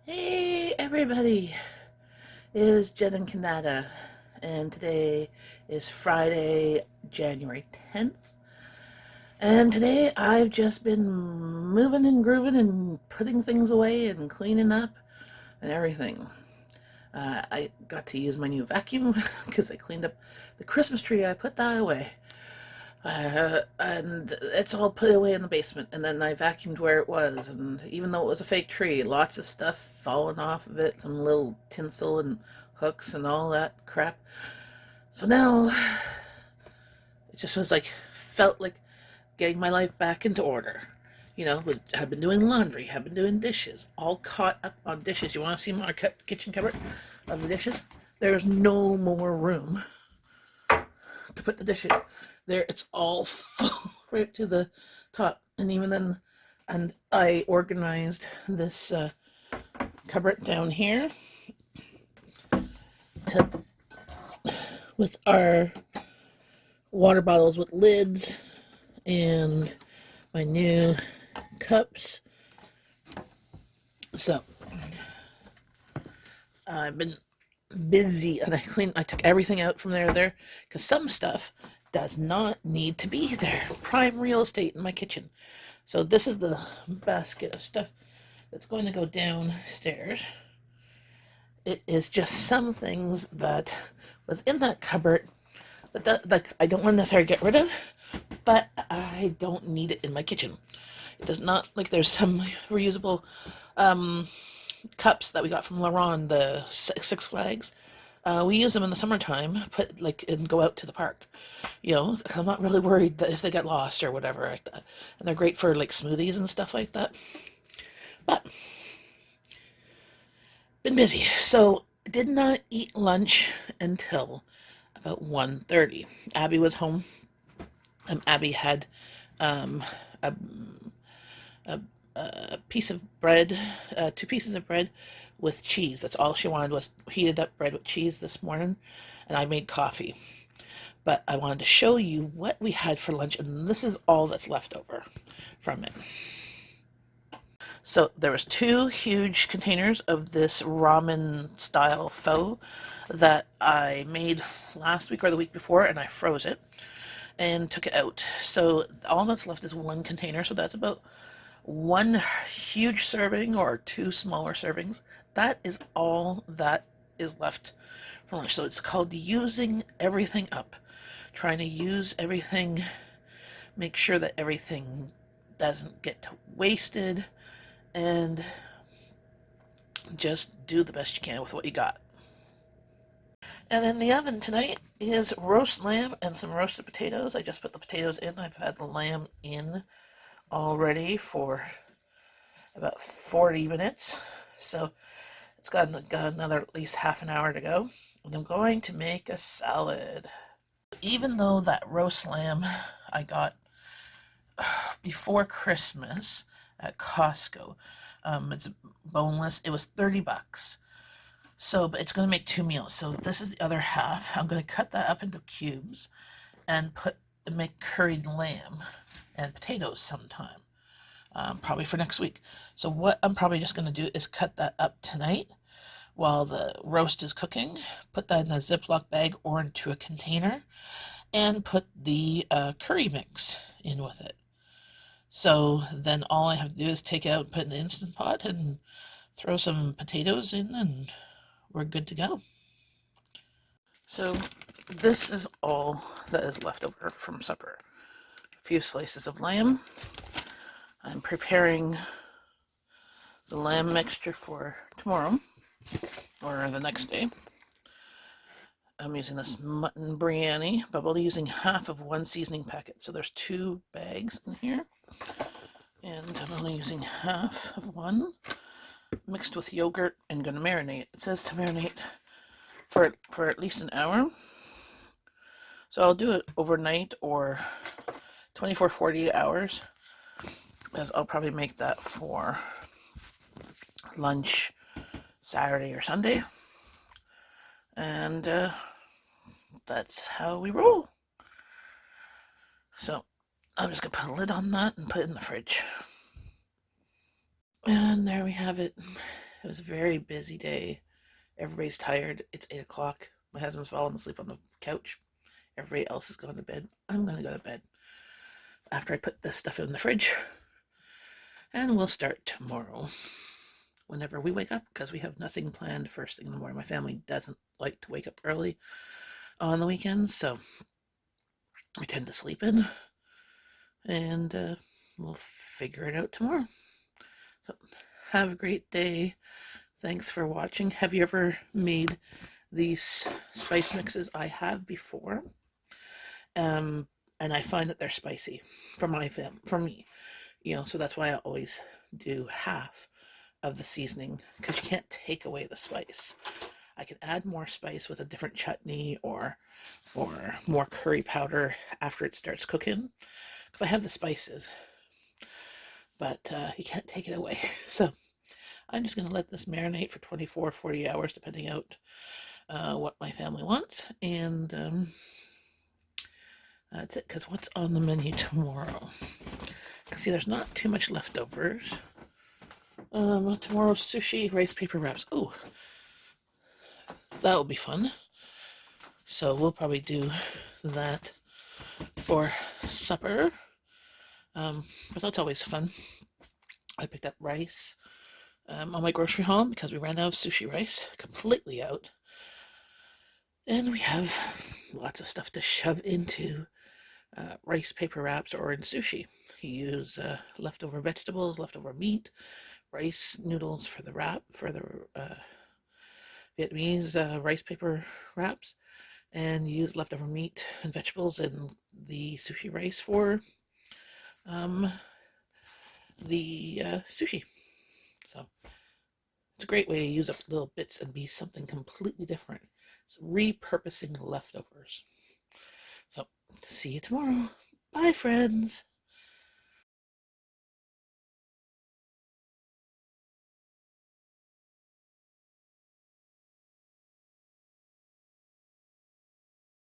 Hey everybody, it is Jenn and Kanata, and today is Friday, January 10th, and today I've just been moving and grooving and putting things away and cleaning up and everything. I got to use my new vacuum because I cleaned up the Christmas tree. I put that away. And it's all put away in the basement, and then I vacuumed where it was, and even though it was a fake tree, lots of stuff falling off of it, some little tinsel and hooks and all that crap. So now it just was like, felt like getting my life back into order. Have been doing laundry, have been doing dishes, all caught up on dishes. You want to see my kitchen cupboard of the dishes? There's no more room to put the dishes. There, it's all full right to the top. And even then, and I organized this cupboard down here to, with our water bottles with lids and my new cups. So I've been busy, and I took everything out from there because some stuff does not need to be there. Prime real estate in my kitchen. So this is the basket of stuff that's going to go downstairs. It is just some things that was in that cupboard that I don't want to necessarily get rid of, but I don't need it in my kitchen. It does not, like, there's some reusable cups that we got from Laurent, the Six Flags. We use them in the summertime, and go out to the park. I'm not really worried that if they get lost or whatever like that. And they're great for like smoothies and stuff like that. But been busy, so did not eat lunch until about 1:30. Abby was home. Abby had um, a, a piece of bread, 2 pieces of bread with cheese. That's all she wanted, was heated up bread with cheese this morning, and I made coffee. But I wanted to show you what we had for lunch, and this is all that's left over from it. So there was 2 huge containers of this ramen style pho that I made last week or the week before, and I froze it and took it out. So all that's left is 1 container, so that's about 1 huge serving or 2 smaller servings. That is all that is left for lunch. So it's called using everything up. Trying to use everything, make sure that everything doesn't get wasted, and just do the best you can with what you got. And in the oven tonight is roast lamb and some roasted potatoes. I just put the potatoes in. I've had the lamb in already for about 40 minutes. So it's got another at least half an hour to go. And I'm going to make a salad. Even though that roast lamb I got before Christmas at Costco, it's boneless, it was 30 bucks. So, but it's going to make 2 meals. So this is the other half. I'm going to cut that up into cubes and make curried lamb and potatoes sometime, probably for next week. So what I'm probably just going to do is cut that up tonight while the roast is cooking, put that in a Ziploc bag or into a container, and put the curry mix in with it. So then all I have to do is take it out and put it in the Instant Pot and throw some potatoes in, and we're good to go. So this is all that is left over from supper. A few slices of lamb. I'm preparing the lamb mixture for tomorrow or the next day. I'm using this mutton biryani, but we'll be using half of 1 seasoning packet. So there's 2 bags in here, and I'm only using half of 1, mixed with yogurt, and going to marinate. It says to marinate for at least an hour. So I'll do it overnight or 24, 48 hours, as I'll probably make that for lunch Saturday or Sunday. And that's how we roll. So I'm just going to put a lid on that and put it in the fridge. And there we have it. It was a very busy day. Everybody's tired. It's 8 o'clock. My husband's fallen asleep on the couch. Everybody else is going to bed. I'm going to go to bed after I put this stuff in the fridge. And we'll start tomorrow whenever we wake up, because we have nothing planned first thing in the morning. My family doesn't like to wake up early on the weekends, so we tend to sleep in, and we'll figure it out tomorrow. So have a great day. Thanks for watching. Have you ever made these spice mixes? I have before, and I find that they're spicy for me. So that's why I always do half of the seasoning, because you can't take away the spice. I can add more spice with a different chutney or more curry powder after it starts cooking, because I have the spices, but you can't take it away. So I'm just going to let this marinate for 24, 40 hours, depending out what my family wants, and that's it, because what's on the menu tomorrow? Because see, there's not too much leftovers. Tomorrow's sushi, rice paper wraps. Oh, that'll be fun. So we'll probably do that for supper. But that's always fun. I picked up rice on my grocery haul because we ran out of sushi rice, completely out. And we have lots of stuff to shove into rice paper wraps or in sushi. You use leftover vegetables, leftover meat, rice noodles for the wrap, for the Vietnamese rice paper wraps, and use leftover meat and vegetables in the sushi rice for the sushi. So it's a great way to use up little bits and be something completely different. It's repurposing leftovers. So see you tomorrow. Bye, friends.